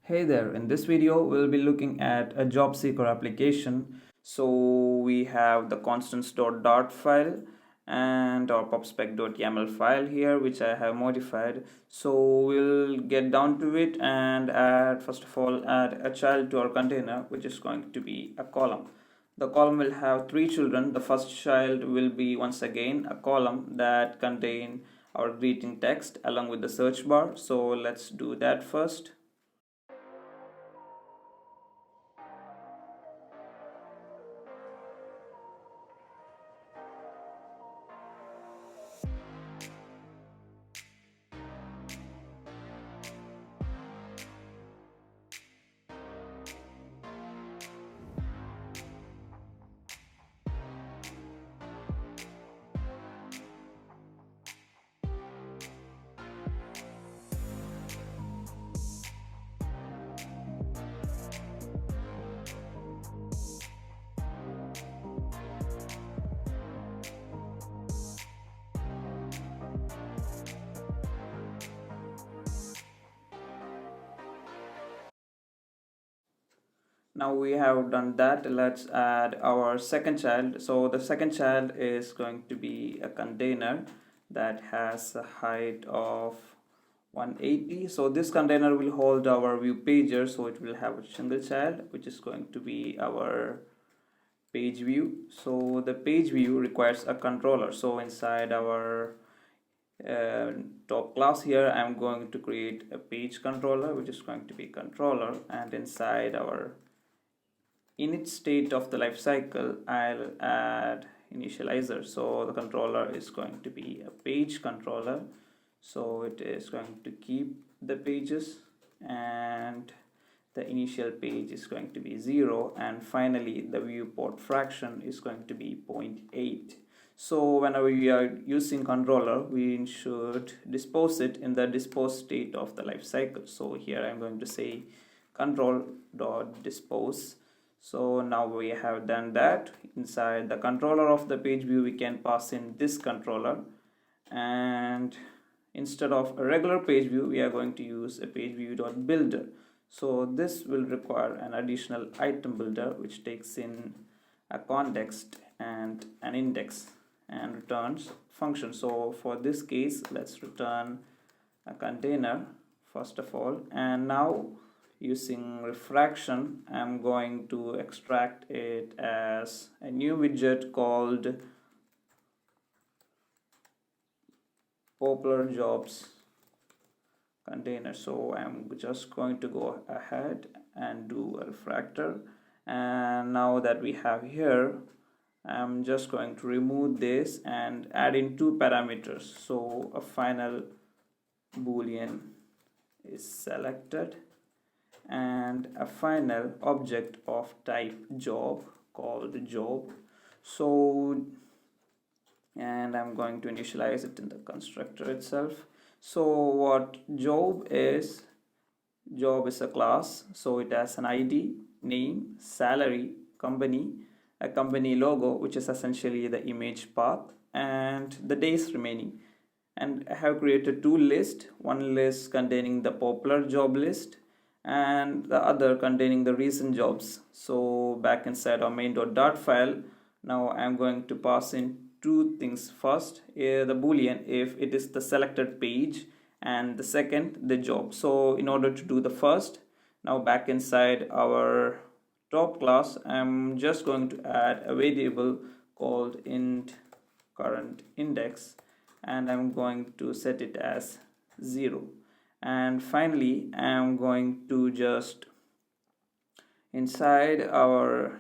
Hey there, in this video we'll be looking at a job seeker application. So we have the constants.dart file and our popspec.yaml file here, which I have modified. So we'll get down to it and first of all add a child to our container, which is going to be a column. The column will have three children. The first child will be once again a column that contain our greeting text along with the search bar. So let's do that first. Now we have done that. Let's add our second child. So the second child is going to be a container that has a height of 180. So this container will hold our view pager, so it will have a single child, which is going to be our page view. So the page view requires a controller. So inside our top class here, I'm going to create a page controller, which is going to be controller, and inside our init state of the life cycle, I'll add initializer. So the controller is going to be a page controller, so it is going to keep the pages, and the initial page is going to be 0, and finally the viewport fraction is going to be 0.8. So whenever we are using controller, we should dispose it in the dispose state of the life cycle. So here I'm going to say control.dispose. So now we have done that. Inside the controller of the page view, we can pass in this controller, and instead of a regular page view, we are going to use a page view.builder. So this will require an additional item builder, which takes in a context and an index and returns function. So for this case, let's return a container first of all, and now using refraction, I'm going to extract it as a new widget called popular jobs container. So I'm just going to go ahead and do a refactor, and now that we have here, I'm just going to remove this and add in two parameters. So a final boolean is selected and a final object of type job called job. So, and I'm going to initialize it in the constructor itself. So what job is a class, so it has an ID, name, salary, company, a company logo, which is essentially the image path, and the days remaining. And I have created two lists, one list containing the popular job list and the other containing the recent jobs. So back inside our main.dart file, now I'm going to pass in two things. First, the boolean if it is the selected page, and the second, the job. So in order to do the first, now back inside our top class, I'm just going to add a variable called int current index, and I'm going to set it as 0. And finally, I'm going to just inside our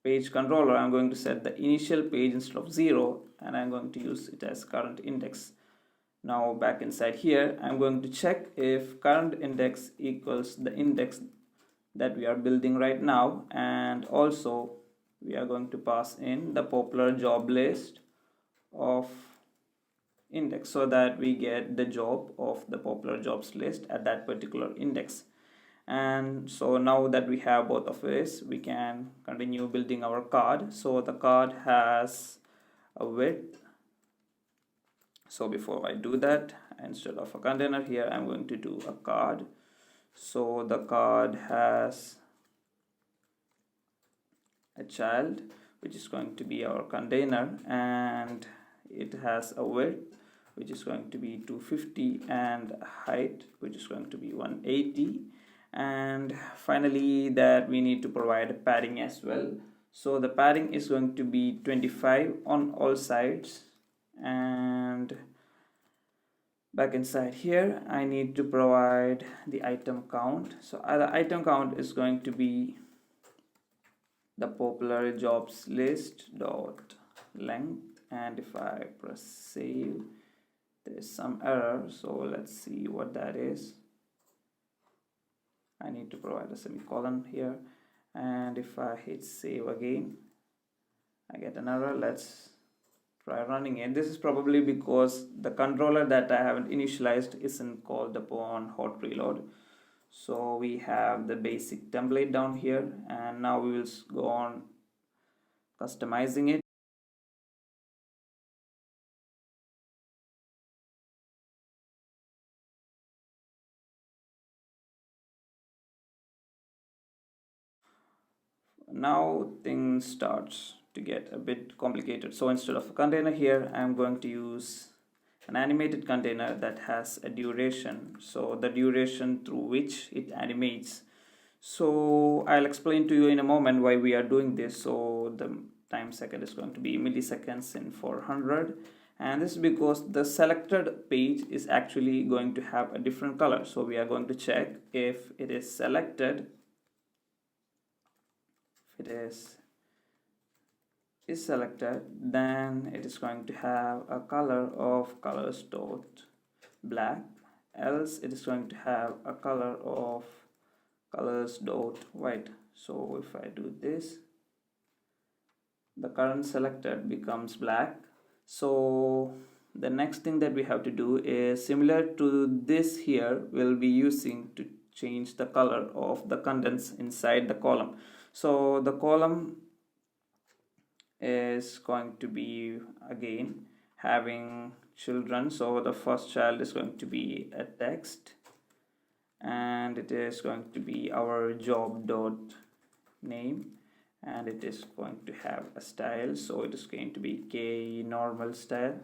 page controller, I'm going to set the initial page instead of 0, and I'm going to use it as current index. Now back inside here, I'm going to check if current index equals the index that we are building right now, and also we are going to pass in the popular job list of index so that we get the job of the popular jobs list at that particular index. And so now that we have both of this, we can continue building our card. So the card has a width. So before I do that, instead of a container here, I'm going to do a card. So the card has a child, which is going to be our container, and it has a width which is going to be 250 and height which is going to be 180, and finally that we need to provide a padding as well. So the padding is going to be 25 on all sides, and back inside here I need to provide the item count. So the item count is going to be the popular jobs list dot length, and if I press save, there's some error, so let's see what that is. I need to provide a semicolon here, and if I hit save again, I get an error. Let's try running it. This is probably because the controller that I haven't initialized isn't called upon hot reload. So we have the basic template down here, and now we will go on customizing it. Now things starts to get a bit complicated. So instead of a container here, I'm going to use an animated container that has a duration, so the duration through which it animates. So I'll explain to you in a moment why we are doing this. So the time second is going to be milliseconds in 400, and this is because the selected page is actually going to have a different color. So we are going to check if it is selected. If it is selected, then it is going to have a color of colors dot black, else it is going to have a color of colors dot white. So if I do this, the current selected becomes black. So the next thing that we have to do is similar to this here, we'll be using to change the color of the contents inside the column. So the column is going to be again having children. So the first child is going to be a text, and it is going to be our job dot name, and it is going to have a style. So it is going to be K normal style,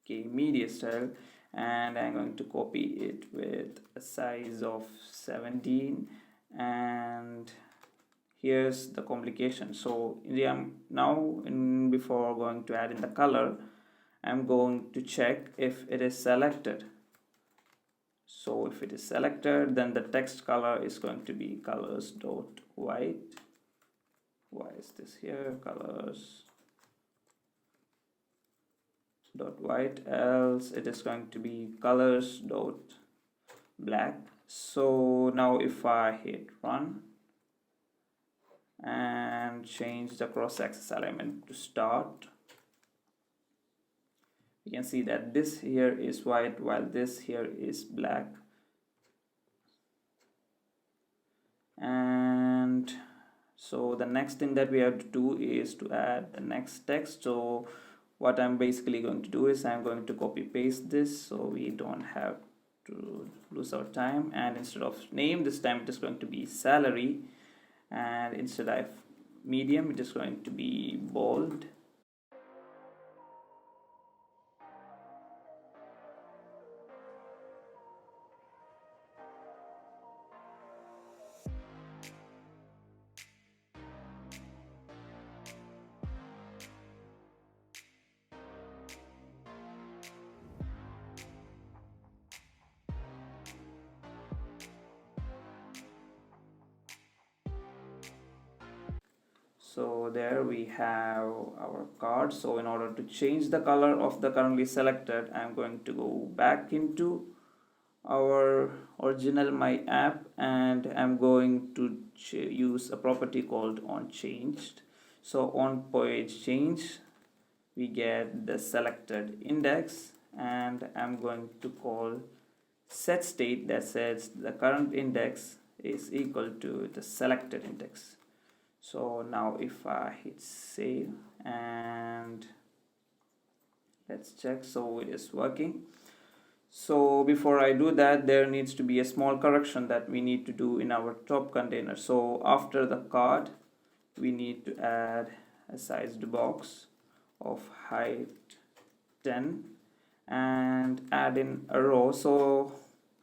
K media style, and I'm going to copy it with a size of 17. And here's the complication. So before going to add in the color, I'm going to check if it is selected. So if it is selected, then the text color is going to be colors dot white. Why is this here? Colors dot white, else it is going to be colors dot black. So now if I hit run and change the cross-axis alignment to start, you can see that this here is white while this here is black. And so the next thing that we have to do is to add the next text. So what I'm basically going to do is I'm going to copy paste this so we don't have to lose our time, and instead of name, this time it is going to be salary, and instead of medium, it is going to be bold. So there we have our card. So in order to change the color of the currently selected, I'm going to go back into our original my app, and I'm going to use a property called on changed. So on page change, we get the selected index, and I'm going to call set state that says the current index is equal to the selected index. So now if I hit save and let's check, so it is working. So before I do that, there needs to be a small correction that we need to do in our top container. So after the card, we need to add a sized box of height 10 and add in a row. So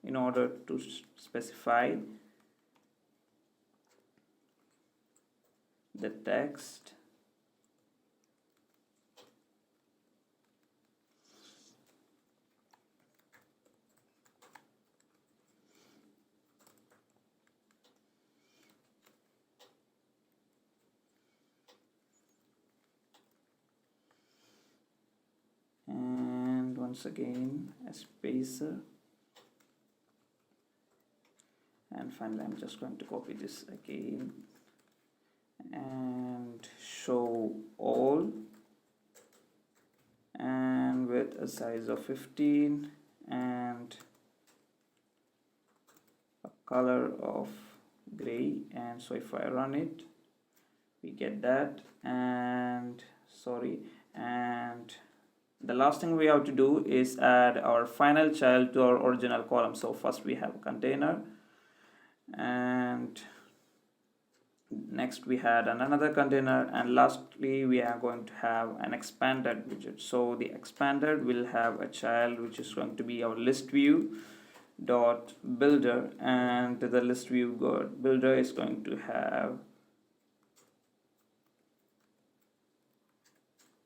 in order to specify the text, and once again a spacer, and finally I'm just going to copy this again and show all, and with a size of 15 and a color of gray. And so if I run it, we get that. And the last thing we have to do is add our final child to our original column. So first we have a container, and next we had another container, and lastly we are going to have an expanded widget. So the expanded will have a child which is going to be our list view dot builder, and the list view builder is going to have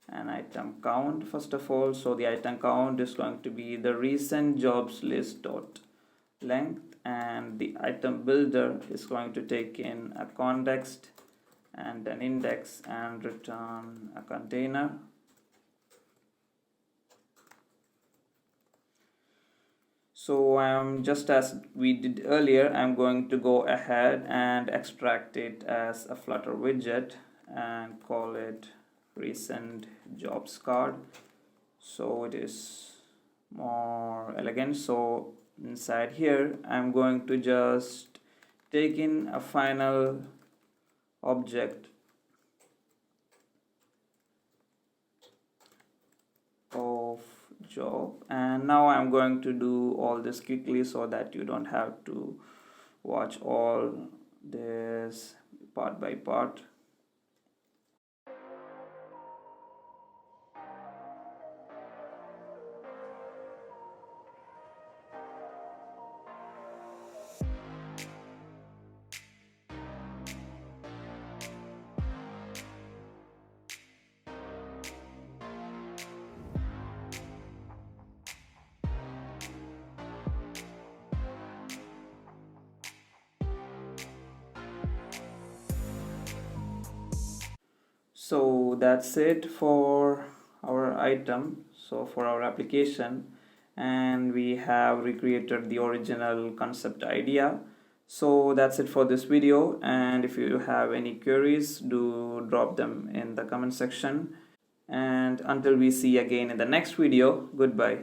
an item count first of all. So the item count is going to be the recent jobs list dot length, and the item builder is going to take in a context and an index and return a container. So I'm just as we did earlier, I'm going to go ahead and extract it as a Flutter widget and call it recent jobs card, so it is more elegant. So inside here I'm going to just take in a final object of job, and now I'm going to do all this quickly so that you don't have to watch all this part by part. So that's it for our item, so for our application, and we have recreated the original concept idea. So that's it for this video, and if you have any queries, do drop them in the comment section, and until we see again in the next video, goodbye.